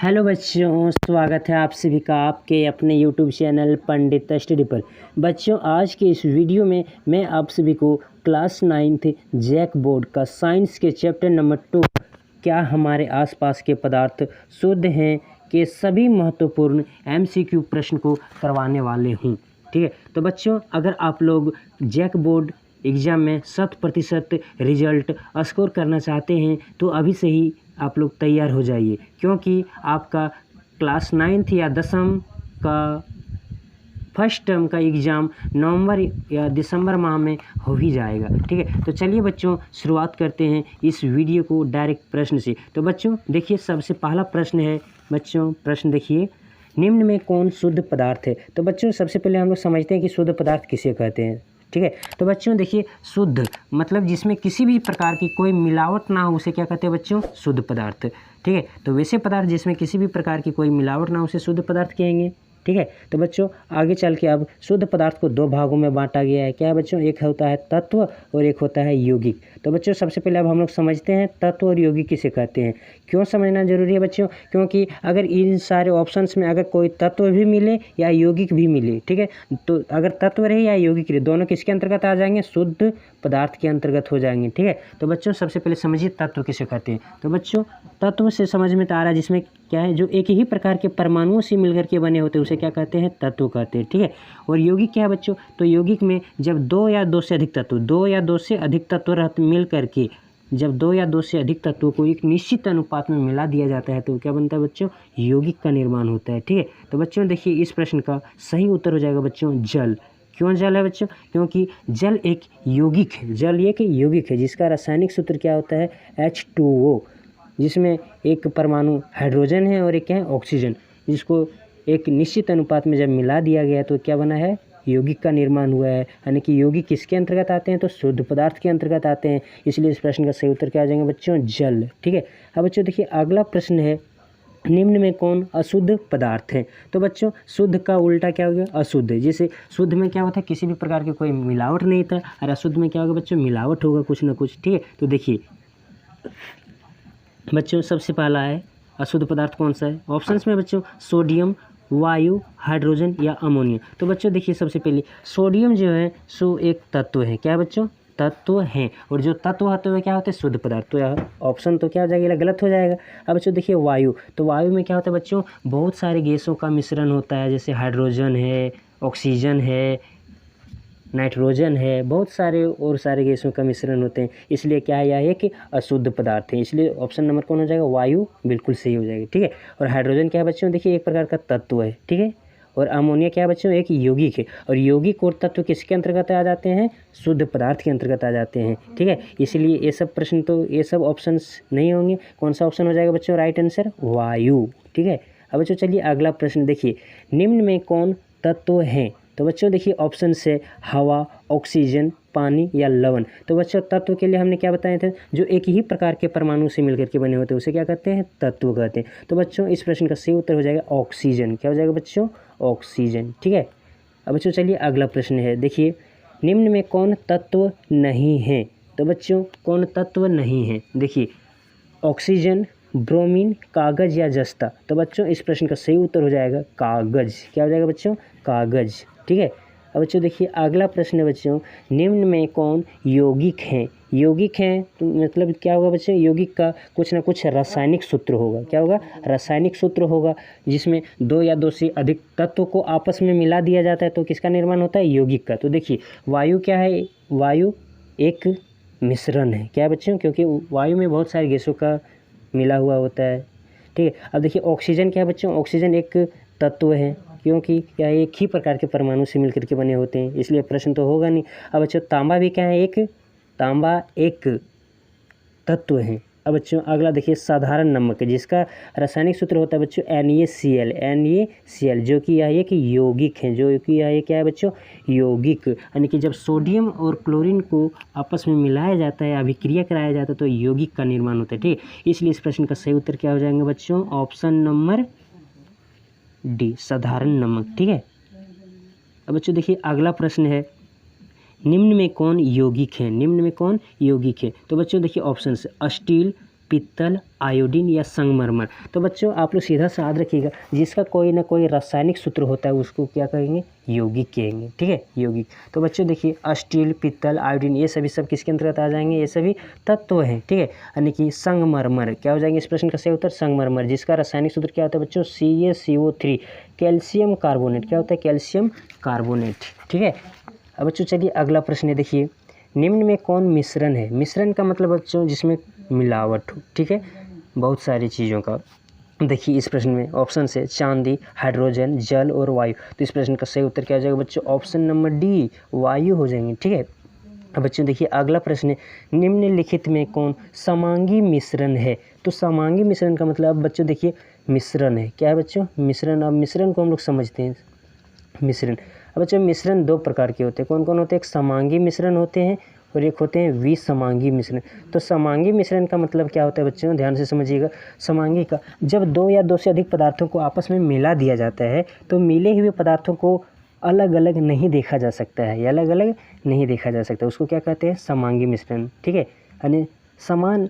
Hello बच्चों, स्वागत है आप सभी का आपके अपने यूट्यूब चैनल पंडित स्टडी पर। बच्चों, आज के इस वीडियो में मैं आप सभी को क्लास 9th जैक बोर्ड का साइंस के चैप्टर नंबर 2 क्या हमारे आसपास के पदार्थ शुद्ध हैं के सभी महत्वपूर्ण MCQ प्रश्न को करवाने वाले हूँ। ठीक है, तो बच्चों, अगर आप लोग जैक बोर्ड एग्ज़ाम में 100% रिजल्ट स्कोर करना चाहते हैं तो अभी से ही आप लोग तैयार हो जाइए, क्योंकि आपका क्लास 9th या 10वीं का फर्स्ट टर्म का एग्ज़ाम नवंबर या दिसंबर माह में हो ही जाएगा। ठीक है, तो चलिए बच्चों, शुरुआत करते हैं इस वीडियो को डायरेक्ट प्रश्न से। तो बच्चों देखिए, सबसे पहला प्रश्न है। बच्चों प्रश्न देखिए, निम्न में कौन शुद्ध पदार्थ है। तो बच्चों सबसे पहले हम लोग समझते हैं कि शुद्ध पदार्थ किसे कहते हैं। ठीक है, तो बच्चों देखिए, शुद्ध मतलब जिसमें किसी भी प्रकार की कोई मिलावट ना हो उसे क्या कहते हैं बच्चों, शुद्ध पदार्थ। ठीक है, तो वैसे पदार्थ जिसमें किसी भी प्रकार की कोई मिलावट ना हो उसे शुद्ध पदार्थ कहेंगे। ठीक है, तो बच्चों आगे चल के अब शुद्ध पदार्थ को दो भागों में बांटा गया है। क्या है बच्चों, एक होता है तत्व और एक होता है यौगिक। तो बच्चों सबसे पहले अब हम लोग समझते हैं तत्व और यौगिक किसे कहते हैं। क्यों समझना जरूरी है बच्चों, क्योंकि अगर इन सारे ऑप्शंस में अगर कोई तत्व भी मिले या यौगिक भी मिले, ठीक है, तो अगर तत्व रहे या यौगिक रहे, दोनों किसके अंतर्गत आ जाएंगे, शुद्ध पदार्थ के अंतर्गत हो जाएंगे। ठीक है, तो बच्चों सबसे पहले समझिए तत्व किसे कहते हैं। तो बच्चों तत्व से समझ में तो आ रहा है जिसमें क्या है, जो एक ही प्रकार के परमाणुओं से मिलकर के बने होते हैं उसे क्या कहते हैं, तत्व कहते हैं। ठीक है, और यौगिक क्या है बच्चों, तो यौगिक में जब दो या दो से अधिक तत्व मिल करके जब दो या दो से अधिक तत्वों को एक निश्चित अनुपात में मिला दिया जाता है तो क्या बनता है बच्चों, यौगिक का निर्माण होता है। ठीक है, तो बच्चों देखिए, इस प्रश्न का सही उत्तर हो जाएगा बच्चों जल। क्यों जल है बच्चों, क्योंकि जल एक यौगिक है। जल एक यौगिक है जिसका रासायनिक सूत्र क्या होता है, H2O, जिसमें एक परमाणु हाइड्रोजन है और एक क्या है, ऑक्सीजन, जिसको एक निश्चित अनुपात में जब मिला दिया गया तो क्या बना है, यौगिक का निर्माण हुआ है। यानी कि यौगिक किसके अंतर्गत आते हैं, तो शुद्ध पदार्थ के अंतर्गत आते हैं। इसलिए इस प्रश्न का सही उत्तर क्या आ जाएगा बच्चों, जल। ठीक है, अब बच्चों देखिए, अगला प्रश्न है, निम्न में कौन अशुद्ध पदार्थ है। तो बच्चों शुद्ध का उल्टा क्या हो गया, अशुद्ध। जैसे शुद्ध में क्या होता है, किसी भी प्रकार की कोई मिलावट नहीं था, और अशुद्ध में क्या होगा बच्चों, मिलावट होगा कुछ ना कुछ। ठीक है, तो देखिए बच्चों, सबसे पहला है अशुद्ध पदार्थ कौन सा है, ऑप्शंस में बच्चों सोडियम, वायु, हाइड्रोजन या अमोनिया। तो बच्चों देखिए, सबसे पहले सोडियम जो है सो एक तत्व है। क्या है बच्चों, तत्व हैं, और जो तत्व होते हुए क्या होते हैं, शुद्ध पदार्थ। तो यह ऑप्शन तो क्या हो जाएगा, गलत हो जाएगा। अब बच्चों देखिए वायु, तो वायु में क्या होता है बच्चों, बहुत सारे गैसों का मिश्रण होता है, जैसे हाइड्रोजन है, ऑक्सीजन है, नाइट्रोजन है, बहुत सारे और सारे गैसों का मिश्रण होते हैं। इसलिए क्या है, यह एक अशुद्ध पदार्थ है। इसलिए ऑप्शन नंबर कौन हो जाएगा, वायु बिल्कुल सही हो जाएगा। ठीक है, और हाइड्रोजन क्या है बच्चों, देखिए एक प्रकार का तत्व है। ठीक है, और अमोनिया क्या है बच्चों, एक यौगिक है। और यौगिक और तत्व किसके अंतर्गत आ जाते हैं, शुद्ध पदार्थ के अंतर्गत आ जाते हैं। ठीक है, इसलिए ये सब प्रश्न तो ये सब ऑप्शंस नहीं होंगे। कौन सा ऑप्शन हो जाएगा बच्चों, राइट आंसर वायु। ठीक है, अब बच्चों चलिए अगला प्रश्न देखिए, निम्न में कौन तत्व हैं। तो बच्चों देखिए, ऑप्शन से हवा, ऑक्सीजन, पानी या लवण। तो बच्चों तत्व के लिए हमने क्या बताए थे, जो एक ही प्रकार के परमाणु से मिलकर के बने होते हैं उसे क्या कहते हैं, तत्व कहते हैं। तो बच्चों इस प्रश्न का सही उत्तर हो जाएगा ऑक्सीजन। क्या हो जाएगा बच्चों, ऑक्सीजन। ठीक है, अब बच्चों चलिए अगला प्रश्न है, देखिए निम्न में कौन तत्व नहीं है। तो बच्चों कौन तत्व नहीं है, देखिए ऑक्सीजन, ब्रोमीन, कागज या जस्ता। तो बच्चों इस प्रश्न का सही उत्तर हो जाएगा कागज। क्या हो जाएगा बच्चों, कागज। ठीक है, अब बच्चों देखिए अगला प्रश्न है बच्चों, निम्न में कौन यौगिक हैं। यौगिक हैं तो मतलब क्या होगा बच्चों, यौगिक का कुछ ना कुछ रासायनिक सूत्र होगा। क्या होगा, रासायनिक सूत्र होगा, जिसमें दो या दो से अधिक तत्वों को आपस में मिला दिया जाता है तो किसका निर्माण होता है, यौगिक का। तो देखिए वायु क्या है, वायु एक मिश्रण है। क्या है बच्चों, क्योंकि वायु में बहुत सारे गैसों का मिला हुआ होता है। ठीक है, अब देखिए ऑक्सीजन क्या है बच्चों, ऑक्सीजन एक तत्व है, क्योंकि क्या एक ही प्रकार के परमाणु से मिलकर के बने होते हैं, इसलिए प्रश्न तो होगा नहीं। अब बच्चों तांबा भी क्या है, एक तांबा एक तत्व है। अब बच्चों अगला देखिए साधारण नमक, जिसका रासायनिक सूत्र होता है बच्चों NaCl, जो कि यह एक यौगिक है। जो कि यह क्या है बच्चों, यौगिक। यानी कि जब सोडियम और क्लोरीन को आपस में मिलाया जाता है, अभिक्रिया कराया जाता है तो यौगिक का निर्माण होता है। ठीक, इसलिए इस प्रश्न का सही उत्तर क्या हो जाएंगे बच्चों, ऑप्शन नंबर डी, साधारण नमक। ठीक है, अब बच्चों देखिए अगला प्रश्न है, निम्न में कौन यौगिक है। निम्न में कौन यौगिक है। तो बच्चों देखिए ऑप्शन है स्टील, पीतल, आयोडीन या संगमरमर। तो बच्चों आप लोग सीधा सा याद रखिएगा, जिसका कोई ना कोई रासायनिक सूत्र होता है उसको क्या कहेंगे, यौगिक कहेंगे, ठीक है, यौगिक। तो बच्चों देखिए स्टील, पीतल, आयोडीन ये सभी सब किसके अंतर्गत आ जाएंगे, ये सभी तत्व हैं, ठीक है। यानी कि संगमरमर क्या हो जाएंगे, इस प्रश्न का सही उत्तर संगमरमर, जिसका रासायनिक सूत्र क्या होता है बच्चों, CaCO3, कैल्शियम कार्बोनेट। क्या होता है, कैल्शियम कार्बोनेट, ठीक है। अब बच्चों चलिए अगला प्रश्न देखिए, निम्न में कौन मिश्रण है। मिश्रण का मतलब बच्चों जिसमें मिलावट हो, ठीक है, बहुत सारी चीज़ों का। देखिए इस प्रश्न में ऑप्शन से चांदी, हाइड्रोजन, जल और वायु। तो इस प्रश्न का सही उत्तर क्या हो जाएगा बच्चों, ऑप्शन नंबर डी, वायु हो जाएंगे, ठीक है। अब बच्चों देखिए अगला प्रश्न है, निम्नलिखित में कौन समांगी मिश्रण है। तो समांगी मिश्रण का मतलब अब बच्चों देखिए मिश्रण है, क्या है बच्चों, मिश्रण। अब मिश्रण को हम लोग समझते हैं, मिश्रण। अब बच्चों मिश्रण दो प्रकार के होते हैं, कौन कौन होते हैं, एक समांगी मिश्रण होते हैं और एक होते हैं विसमांगी मिश्रण। तो समांगी मिश्रण का मतलब क्या होता है बच्चों, ध्यान से समझिएगा। समांगी का जब दो या दो से अधिक पदार्थों को आपस में मिला दिया जाता है तो मिले हुए पदार्थों को अलग अलग नहीं देखा जा सकता है, या अलग अलग नहीं देखा जा सकता, उसको क्या कहते हैं, समांगी मिश्रण, ठीक है। यानी समान,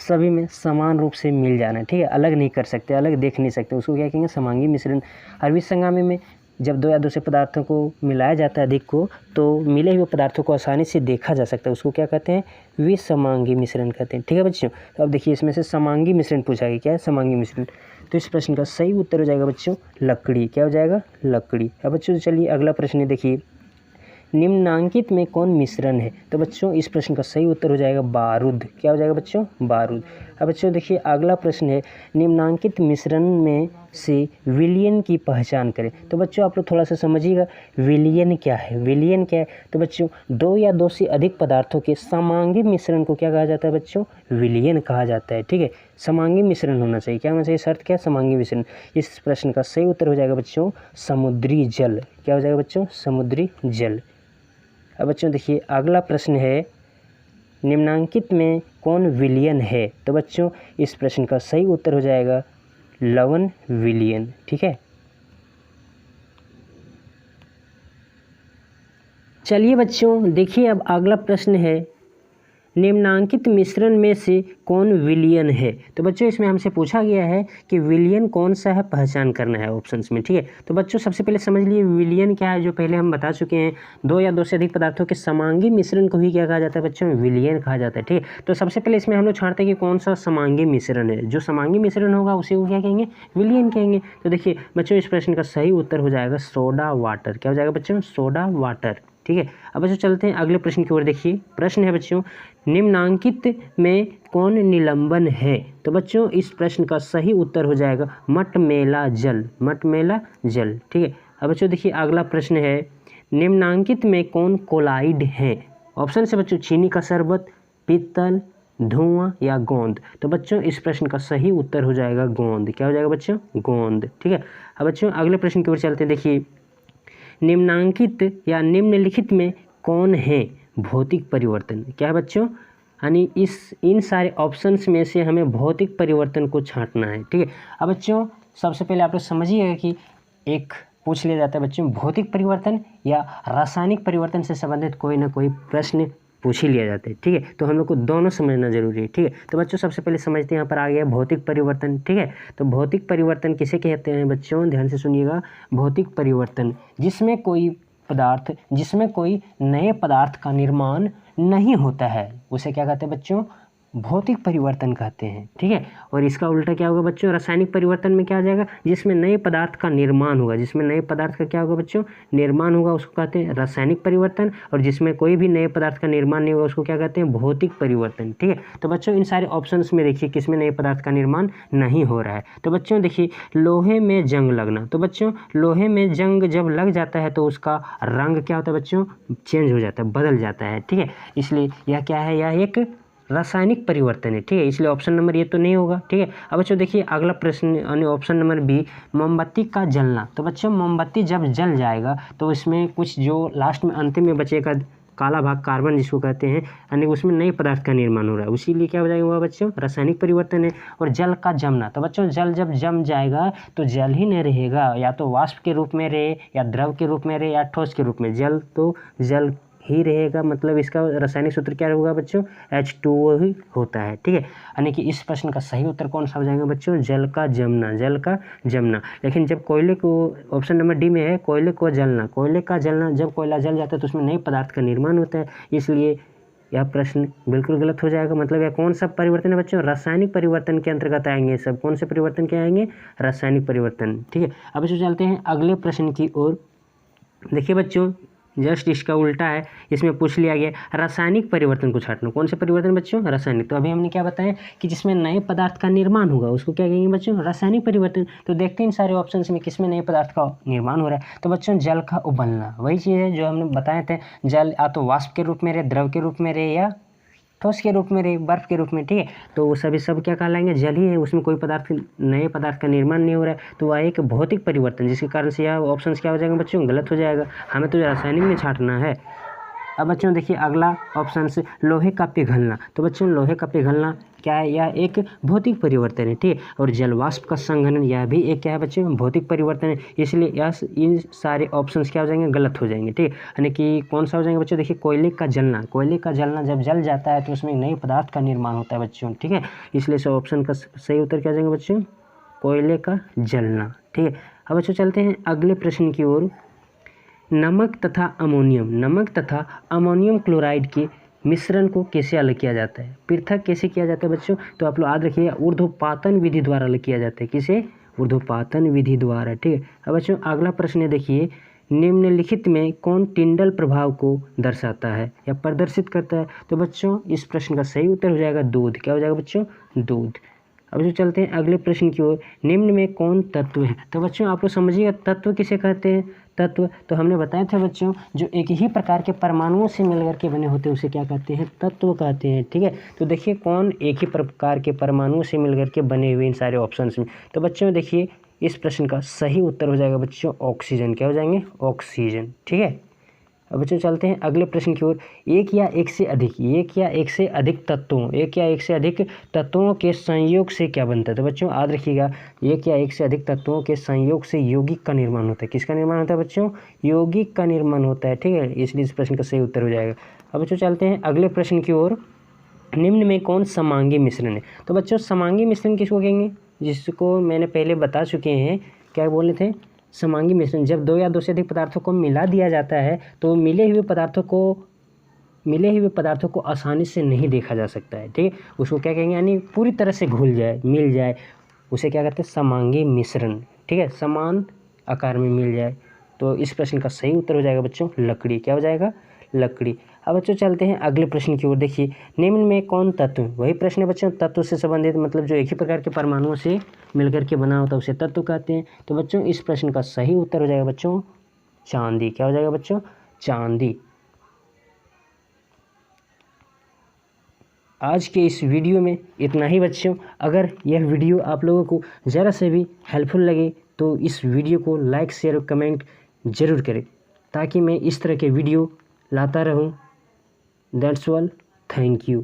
सभी में समान रूप से मिल जाना, ठीक है, अलग नहीं कर सकते, अलग देख नहीं सकते, उसको क्या कहेंगे, समांगी मिश्रण। और विसंगामी में जब दो या दो से पदार्थों को मिलाया जाता है अधिक को, तो मिले हुए पदार्थों को आसानी से देखा जा सकता है, उसको क्या कहते हैं, विसमांगी मिश्रण कहते हैं, ठीक है बच्चों। तो अब देखिए इसमें से समांगी मिश्रण पूछा गया, क्या है समांगी मिश्रण। तो इस प्रश्न का सही उत्तर हो जाएगा बच्चों लकड़ी, क्या हो जाएगा, लकड़ी। अब बच्चों चलिए अगला प्रश्न देखिए, निम्नांकित में कौन मिश्रण है। तो बच्चों इस प्रश्न का सही उत्तर हो जाएगा बारूद, क्या हो जाएगा बच्चों, बारूद। अब बच्चों देखिए अगला प्रश्न है, निम्नांकित मिश्रण में से विलयन की पहचान करें। तो बच्चों आप लोग थोड़ा सा समझिएगा विलयन क्या है, विलयन क्या है। तो बच्चों दो या दो से अधिक पदार्थों के समांगी मिश्रण को क्या कहा जाता है बच्चों, विलयन कहा जाता है, ठीक है। समांगी मिश्रण होना चाहिए, क्या होना चाहिए, शर्त क्या है, समांगी मिश्रण। इस प्रश्न का सही उत्तर हो जाएगा बच्चों समुद्री जल, क्या हो जाएगा बच्चों, समुद्री जल। अब बच्चों देखिए अगला प्रश्न है, निम्नांकित में कौन विलयन है। तो बच्चों इस प्रश्न का सही उत्तर हो जाएगा लवण विलयन, ठीक है। चलिए बच्चों देखिए अब अगला प्रश्न है, निम्नांकित मिश्रण में से कौन विलयन है। तो बच्चों इसमें हमसे पूछा गया है कि विलयन कौन सा है, पहचान करना है ऑप्शंस में, ठीक है। तो बच्चों सबसे पहले समझ लिए विलयन क्या है, जो पहले हम बता चुके हैं, दो या दो से अधिक पदार्थों के समांगी मिश्रण को ही क्या कहा जाता है बच्चों, विलयन कहा जाता है, ठीक है। तो सबसे पहले इसमें हम लोग छांटते हैं कि कौन सा समांगी मिश्रण है, जो समांगी मिश्रण होगा उसे वो क्या कहेंगे, विलयन कहेंगे। तो देखिए बच्चों इस प्रश्न का सही उत्तर हो जाएगा सोडा वाटर, क्या हो जाएगा बच्चों, सोडा वाटर, ठीक है। अब बच्चों चलते हैं अगले प्रश्न की ओर। देखिए प्रश्न है बच्चों, निम्नांकित में कौन निलंबन है। तो बच्चों इस प्रश्न का सही उत्तर हो जाएगा मटमेला जल, मटमेला जल, ठीक है। अब बच्चों देखिए अगला प्रश्न है, निम्नांकित में कौन कोलाइड है। ऑप्शन से बच्चों चीनी का शरबत, पीतल, धुआं या गोंद। तो बच्चों इस प्रश्न का सही उत्तर हो जाएगा गोंद, क्या हो जाएगा बच्चों, गोंद, ठीक है। अब बच्चों अगले प्रश्न की ओर चलते हैं। देखिए निम्नांकित या निम्नलिखित में कौन है भौतिक परिवर्तन, क्या है बच्चों, यानी इन सारे ऑप्शंस में से हमें भौतिक परिवर्तन को छांटना है, ठीक है। अब बच्चों सबसे पहले आप लोग समझिएगा कि एक पूछ लिया जाता है बच्चों भौतिक परिवर्तन या रासायनिक परिवर्तन से संबंधित कोई ना कोई प्रश्न पूछ ही लिया जाता है, ठीक है। तो हम लोग को दोनों समझना जरूरी है, ठीक है। तो बच्चों सबसे पहले समझते हैं, यहाँ पर आ गया भौतिक परिवर्तन, ठीक है। तो भौतिक परिवर्तन किसे कहते हैं बच्चों, ध्यान से सुनिएगा, भौतिक परिवर्तन जिसमें कोई नए पदार्थ का निर्माण नहीं होता है उसे क्या कहते हैं बच्चों, भौतिक परिवर्तन कहते हैं, ठीक है। और इसका उल्टा क्या होगा बच्चों, रासायनिक परिवर्तन में क्या आ जाएगा, जिसमें नए पदार्थ का निर्माण होगा, जिसमें नए पदार्थ का क्या होगा बच्चों, निर्माण होगा, उसको कहते हैं रासायनिक परिवर्तन। और जिसमें कोई भी नए पदार्थ का निर्माण नहीं होगा उसको क्या कहते हैं, भौतिक परिवर्तन, ठीक है। तो बच्चों इन सारे ऑप्शंस में देखिए किसमें नए पदार्थ का निर्माण नहीं हो रहा है। तो बच्चों देखिए लोहे में जंग लगना। तो बच्चों लोहे में जंग जब लग जाता है तो उसका रंग क्या होता है बच्चों, चेंज हो जाता है, बदल जाता है, ठीक है। इसलिए यह क्या है, यह एक रासायनिक परिवर्तन है, ठीक है। इसलिए ऑप्शन नंबर ये तो नहीं होगा, ठीक है। अब बच्चों देखिए अगला प्रश्न यानी ऑप्शन नंबर बी, मोमबत्ती का जलना। तो बच्चों मोमबत्ती जब जल जाएगा तो इसमें कुछ जो लास्ट में अंतिम में बचेगा काला भाग, कार्बन जिसको कहते हैं, यानी उसमें नए पदार्थ का निर्माण हो रहा है, उसीलिए क्या हो जाएगा बच्चों, रासायनिक परिवर्तन है। और जल का जमना, तो बच्चों जल जब जम जाएगा तो जल ही नहीं रहेगा, या तो वाष्प के रूप में रहे, या द्रव के रूप में रहे, या ठोस के रूप में, जल तो जल ही रहेगा, मतलब इसका रासायनिक सूत्र क्या होगा बच्चों, H2O ही होता है। ठीक है, यानी कि इस प्रश्न का सही उत्तर कौन सा हो जाएगा बच्चों, जल का जमना, जल का जमना। लेकिन जब कोयले को, ऑप्शन नंबर डी में है कोयले को जलना, कोयले का जलना, जब कोयला जल जाता है तो उसमें नए पदार्थ का निर्माण होता है, इसलिए यह प्रश्न बिल्कुल गलत हो जाएगा। मतलब यह कौन सा परिवर्तन है बच्चों, रासायनिक परिवर्तन के अंतर्गत आएंगे सब। कौन से परिवर्तन के आएंगे, रासायनिक परिवर्तन। ठीक है, अब इसको चलते हैं अगले प्रश्न की ओर। देखिए बच्चों, जस्ट इसका उल्टा है, इसमें पूछ लिया गया रासायनिक परिवर्तन को छांटना। कौन से परिवर्तन बच्चों, रासायनिक। तो अभी हमने क्या बताया कि जिसमें नए पदार्थ का निर्माण होगा उसको क्या कहेंगे बच्चों, रासायनिक परिवर्तन। तो देखते हैं इन सारे ऑप्शन में किसमें नए पदार्थ का निर्माण हो रहा है। तो बच्चों जल का उबलना वही चीज़ है जो हमने बताए थे, जल या तो वाष्प के रूप में रहे, द्रव के रूप में रहे, या ठोस के रूप में रहे, बर्फ के रूप में। ठीक है, तो वो सभी सब क्या कहलाएंगे, जल ही है, उसमें कोई पदार्थ, नए पदार्थ का निर्माण नहीं हो रहा है, तो वह एक भौतिक परिवर्तन, जिसके कारण से यह ऑप्शन क्या हो जाएगा बच्चों, गलत हो जाएगा। हमें तो रासायनिक में छांटना है। अब बच्चों देखिए अगला ऑप्शन से लोहे का पिघलना। तो बच्चों लोहे का पिघलना क्या है, यह एक भौतिक परिवर्तन है। ठीक है, और जलवाष्प का संघनन यह भी एक क्या है बच्चों, भौतिक परिवर्तन है। इसलिए यह इन सारे ऑप्शंस क्या हो जाएंगे, गलत हो जाएंगे। ठीक है, यानी कि कौन सा हो जाएंगे बच्चों, देखिए कोयले का जलना, कोयले का जलना जब जल जाता है तो उसमें नए पदार्थ का निर्माण होता है बच्चों। ठीक है, इसलिए इस ऑप्शन का सही उत्तर क्या हो जाएंगे बच्चों, कोयले का जलना। ठीक है, अब बच्चों चलते हैं अगले प्रश्न की ओर। नमक तथा अमोनियम, नमक तथा अमोनियम क्लोराइड के मिश्रण को कैसे अलग किया जाता है, पृथक कैसे किया जाता है बच्चों। तो आप लोग याद रखिए ऊर्ध्वपातन विधि द्वारा अलग किया जाता है। किसे, ऊर्ध्वपातन विधि द्वारा। ठीक है, अब बच्चों अगला प्रश्न देखिए, निम्नलिखित में कौन टिंडल प्रभाव को दर्शाता है या प्रदर्शित करता है। तो बच्चों इस प्रश्न का सही उत्तर हो जाएगा दूध। क्या हो जाएगा बच्चों, दूध। अब जो चलते हैं अगले प्रश्न की ओर, निम्न में कौन तत्व है। तो बच्चों आप लोग समझिएगा तत्व किसे कहते हैं। तत्व तो हमने बताया था बच्चों, जो एक ही प्रकार के परमाणुओं से मिलकर के बने होते हैं उसे क्या कहते हैं, तत्व कहते हैं। ठीक है, तो देखिए कौन एक ही प्रकार के परमाणुओं से मिलकर के बने हुए इन सारे ऑप्शंस में। तो बच्चों देखिए इस प्रश्न का सही उत्तर हो जाएगा बच्चों ऑक्सीजन। क्या हो जाएंगे, ऑक्सीजन। ठीक है, अब बच्चों चलते हैं अगले प्रश्न की ओर। एक या एक से अधिक, एक या एक से अधिक तत्वों, एक या एक से अधिक तत्वों के संयोग से क्या बनता है। तो बच्चों याद रखिएगा एक या एक से अधिक तत्वों के संयोग से यौगिक का निर्माण होता है। किसका निर्माण होता है बच्चों, यौगिक का निर्माण होता है। ठीक है, इसलिए इस प्रश्न का सही उत्तर हो जाएगा। अब बच्चों चलते हैं अगले प्रश्न की ओर। निम्न में कौन समांगी मिश्रण है। तो बच्चों समांगी मिश्रण किसको कहेंगे, जिसको मैंने पहले बता चुके हैं, क्या बोले थे, समांगी मिश्रण। जब दो या दो से अधिक पदार्थों को मिला दिया जाता है तो मिले हुए पदार्थों को आसानी से नहीं देखा जा सकता है। ठीक है, उसको क्या कहेंगे, यानी पूरी तरह से घुल जाए, मिल जाए, उसे क्या कहते हैं, समांगी मिश्रण। ठीक है, समान आकार में मिल जाए। तो इस प्रश्न का सही उत्तर हो जाएगा बच्चों लकड़ी। क्या हो जाएगा, लकड़ी। अब बच्चों चलते हैं अगले प्रश्न की ओर। देखिए निम्न में कौन तत्व, वही प्रश्न है बच्चों, तत्व से संबंधित, मतलब जो एक ही प्रकार के परमाणुओं से मिलकर के बना होता है उसे तत्व कहते हैं। तो बच्चों इस प्रश्न का सही उत्तर हो जाएगा बच्चों चांदी। क्या हो जाएगा बच्चों, चांदी। आज के इस वीडियो में इतना ही बच्चों। अगर यह वीडियो आप लोगों को ज़रा से भी हेल्पफुल लगे तो इस वीडियो को लाइक शेयर और कमेंट ज़रूर करें, ताकि मैं इस तरह के वीडियो लाता रहूं। That's all, thank you.